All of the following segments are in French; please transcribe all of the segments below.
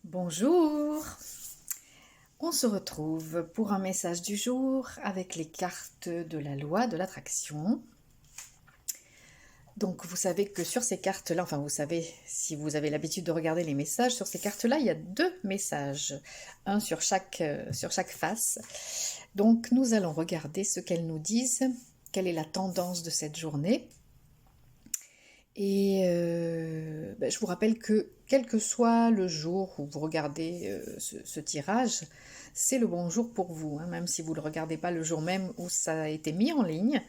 Bonjour, on se retrouve pour un message du jour avec les cartes de la loi de l'attraction. Donc vous savez que sur ces cartes-là, enfin vous savez si vous avez l'habitude de regarder les messages, sur ces cartes-là il y a deux messages, un sur chaque face. Donc nous allons regarder ce qu'elles nous disent, quelle est la tendance de cette journée. Et je vous rappelle que quel que soit le jour où vous regardez ce tirage, c'est le bon jour pour vous, hein, même si vous ne le regardez pas le jour même où ça a été mis en ligne,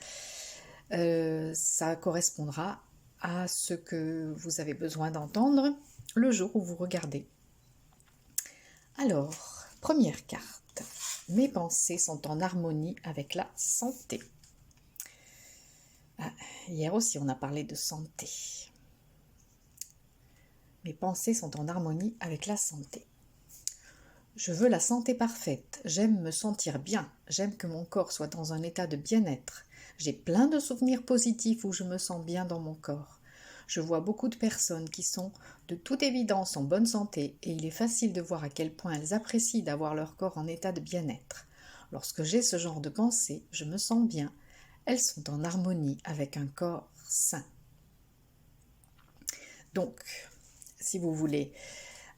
ça correspondra à ce que vous avez besoin d'entendre le jour où vous regardez. Alors, première carte, mes pensées sont en harmonie avec la santé. Hier aussi on a parlé de santé. Mes pensées sont en harmonie avec la santé. Je veux la santé parfaite, j'aime me sentir bien, j'aime que mon corps soit dans un état de bien-être. J'ai plein de souvenirs positifs où je me sens bien dans mon corps. Je vois beaucoup de personnes qui sont de toute évidence en bonne santé et il est facile de voir à quel point elles apprécient d'avoir leur corps en état de bien-être. Lorsque j'ai ce genre de pensée, je me sens bien. Elles sont en harmonie avec un corps sain. Donc, si vous voulez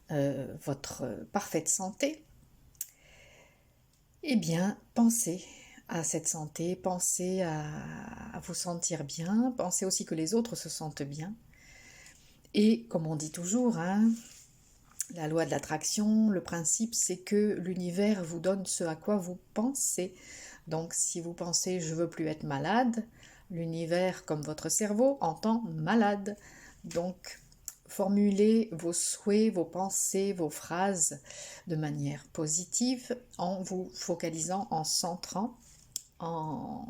votre parfaite santé, eh bien, pensez à cette santé, pensez à vous sentir bien, pensez aussi que les autres se sentent bien. Et comme on dit toujours, hein, la loi de l'attraction, le principe, c'est que l'univers vous donne ce à quoi vous pensez. Donc, si vous pensez « je veux plus être malade », l'univers, comme votre cerveau, entend « malade ». Donc, formulez vos souhaits, vos pensées, vos phrases de manière positive en vous focalisant, en centrant, en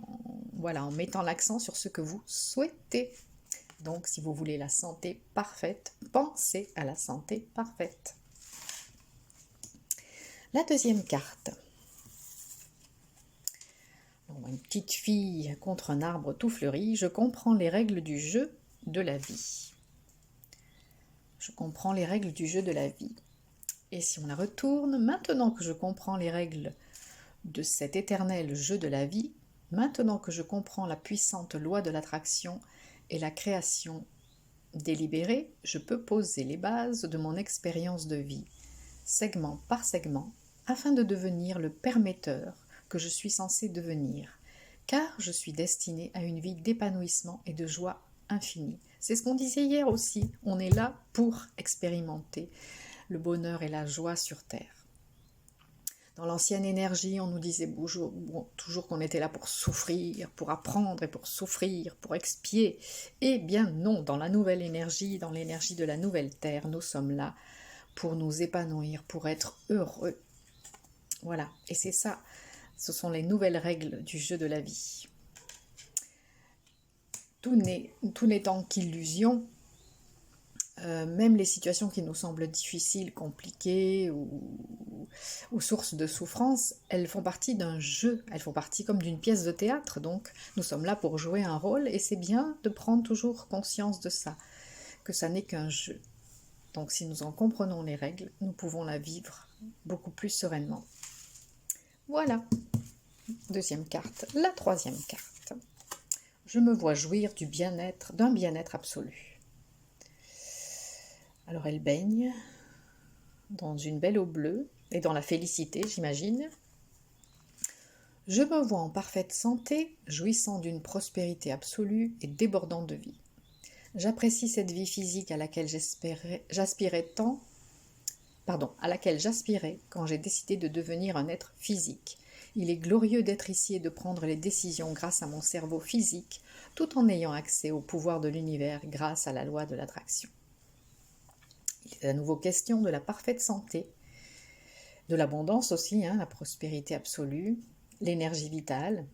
mettant l'accent sur ce que vous souhaitez. Donc, si vous voulez la santé parfaite, pensez à la santé parfaite. La deuxième carte. Une petite fille contre un arbre tout fleuri, je comprends les règles du jeu de la vie. Je comprends les règles du jeu de la vie. Et si on la retourne, maintenant que je comprends les règles de cet éternel jeu de la vie, maintenant que je comprends la puissante loi de l'attraction et la création délibérée, je peux poser les bases de mon expérience de vie, segment par segment, afin de devenir le permetteur que je suis censé devenir, car je suis destinée à une vie d'épanouissement et de joie infinie. C'est ce qu'on disait hier aussi, on est là pour expérimenter le bonheur et la joie sur Terre. Dans l'ancienne énergie, on nous disait toujours qu'on était là pour souffrir, pour apprendre et pour souffrir, pour expier. Eh bien non, dans la nouvelle énergie, dans l'énergie de la nouvelle Terre, nous sommes là pour nous épanouir, pour être heureux. Voilà, et c'est ça, ce sont les nouvelles règles du jeu de la vie. Tout n'étant qu'illusion, même les situations qui nous semblent difficiles, compliquées ou sources de souffrance, elles font partie d'un jeu, elles font partie comme d'une pièce de théâtre, donc nous sommes là pour jouer un rôle et c'est bien de prendre toujours conscience de ça, que ça n'est qu'un jeu. Donc si nous en comprenons les règles, nous pouvons la vivre beaucoup plus sereinement. Voilà, deuxième carte. La troisième carte. Je me vois jouir du bien-être, d'un bien-être absolu. Alors elle baigne dans une belle eau bleue et dans la félicité, j'imagine. Je me vois en parfaite santé, jouissant d'une prospérité absolue et débordant de vie. J'apprécie cette vie physique à laquelle j'aspirais quand j'ai décidé de devenir un être physique. Il est glorieux d'être ici et de prendre les décisions grâce à mon cerveau physique, tout en ayant accès au pouvoir de l'univers grâce à la loi de l'attraction. Il est à nouveau question de la parfaite santé, de l'abondance aussi, la prospérité absolue, l'énergie vitale.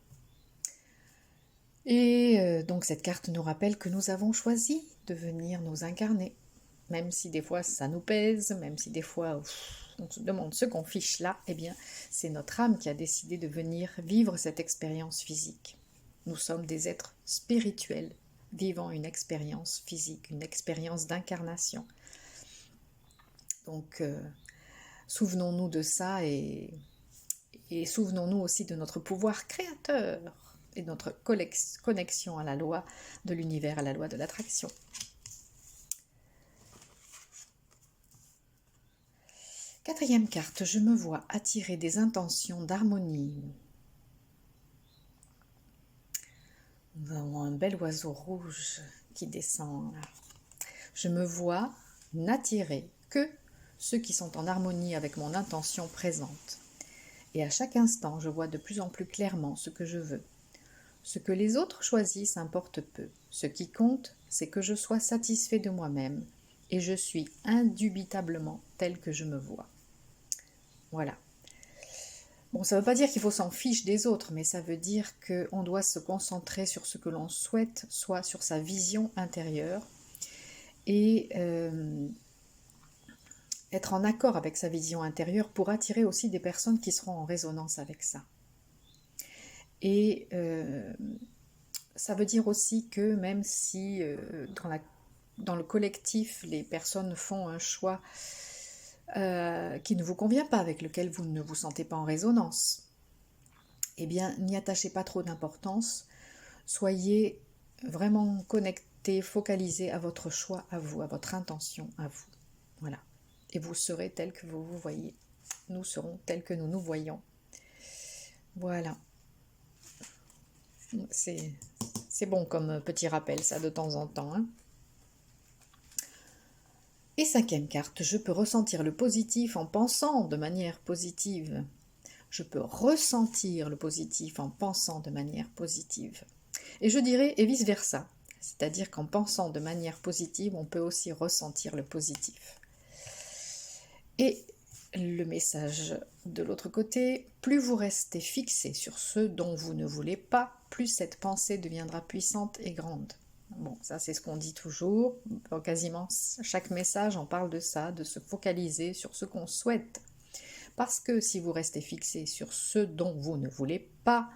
Et donc cette carte nous rappelle que nous avons choisi de venir nous incarner. Même si des fois ça nous pèse, même si des fois on se demande ce qu'on fiche là, eh bien c'est notre âme qui a décidé de venir vivre cette expérience physique. Nous sommes des êtres spirituels vivant une expérience physique, une expérience d'incarnation. Donc Souvenons-nous de ça et souvenons-nous aussi de notre pouvoir créateur et de notre connexion à la loi de l'univers, à la loi de l'attraction. Quatrième carte, je me vois attirer des intentions d'harmonie. Nous avons un bel oiseau rouge qui descend là. Je me vois n'attirer que ceux qui sont en harmonie avec mon intention présente. Et à chaque instant, je vois de plus en plus clairement ce que je veux. Ce que les autres choisissent importe peu. Ce qui compte, c'est que je sois satisfait de moi-même et je suis indubitablement tel que je me vois. Voilà. Bon, ça ne veut pas dire qu'il faut s'en fiche des autres, mais ça veut dire qu'on doit se concentrer sur ce que l'on souhaite, soit sur sa vision intérieure, et être en accord avec sa vision intérieure pour attirer aussi des personnes qui seront en résonance avec ça. Et ça veut dire aussi que même si dans le collectif, les personnes font un choix qui ne vous convient pas, avec lequel vous ne vous sentez pas en résonance, eh bien, n'y attachez pas trop d'importance. Soyez vraiment connectés, focalisés à votre choix, à vous, à votre intention, à vous. Voilà. Et vous serez tel que vous vous voyez. Nous serons tels que nous nous voyons. Voilà. C'est bon comme petit rappel, ça, de temps en temps, hein. Et cinquième carte, je peux ressentir le positif en pensant de manière positive. Je peux ressentir le positif en pensant de manière positive. Et je dirais, et vice-versa. C'est-à-dire qu'en pensant de manière positive, on peut aussi ressentir le positif. Et le message de l'autre côté, plus vous restez fixé sur ce dont vous ne voulez pas, plus cette pensée deviendra puissante et grande. Bon, ça c'est ce qu'on dit toujours, dans quasiment chaque message on parle de ça, de se focaliser sur ce qu'on souhaite. Parce que si vous restez fixé sur ce dont vous ne voulez pas,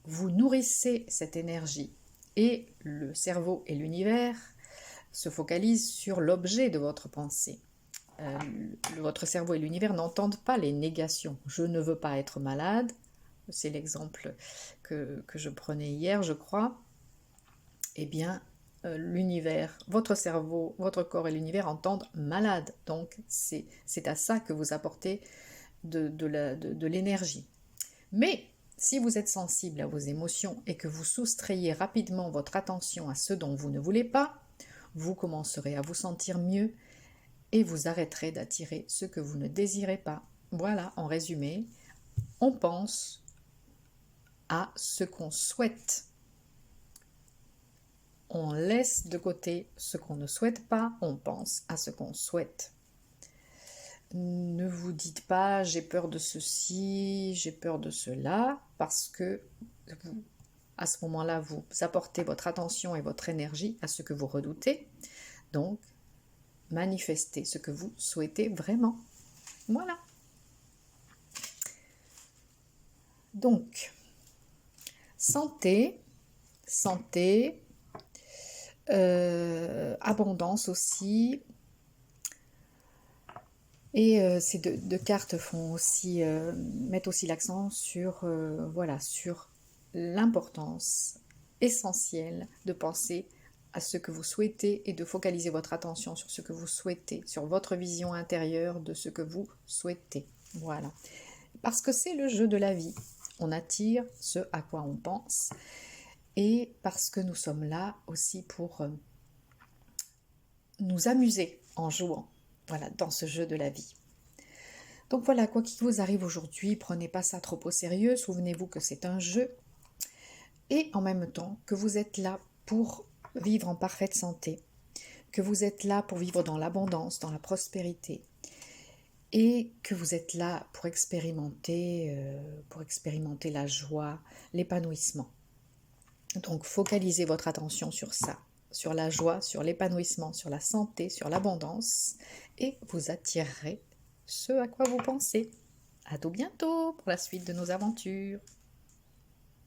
vous nourrissez cette énergie et le cerveau et l'univers se focalisent sur l'objet de votre pensée. Votre cerveau et l'univers n'entendent pas les négations. Je ne veux pas être malade, c'est l'exemple que je prenais hier, je crois. Eh bien, l'univers, votre cerveau, votre corps et l'univers entendent malade. Donc, c'est à ça que vous apportez de l'énergie. Mais si vous êtes sensible à vos émotions et que vous soustrayez rapidement votre attention à ce dont vous ne voulez pas, vous commencerez à vous sentir mieux et vous arrêterez d'attirer ce que vous ne désirez pas. Voilà, en résumé, on pense à ce qu'on souhaite. On laisse de côté ce qu'on ne souhaite pas, on pense à ce qu'on souhaite. Ne vous dites pas j'ai peur de ceci, j'ai peur de cela, parce que à ce moment-là, vous apportez votre attention et votre énergie à ce que vous redoutez. Donc, manifestez ce que vous souhaitez vraiment. Voilà. Donc, santé, abondance aussi. Et ces deux cartes font aussi, mettent aussi l'accent sur, voilà, sur l'importance essentielle de penser à ce que vous souhaitez et de focaliser votre attention sur ce que vous souhaitez, sur votre vision intérieure de ce que vous souhaitez. Voilà. Parce que c'est le jeu de la vie. On attire ce à quoi on pense. Et parce que nous sommes là aussi pour nous amuser en jouant, voilà, dans ce jeu de la vie. Donc voilà, quoi qu'il vous arrive aujourd'hui, prenez pas ça trop au sérieux, souvenez-vous que c'est un jeu et en même temps que vous êtes là pour vivre en parfaite santé, que vous êtes là pour vivre dans l'abondance, dans la prospérité et que vous êtes là pour expérimenter la joie, l'épanouissement. Donc focalisez votre attention sur ça, sur la joie, sur l'épanouissement, sur la santé, sur l'abondance et vous attirerez ce à quoi vous pensez. À tout bientôt pour la suite de nos aventures.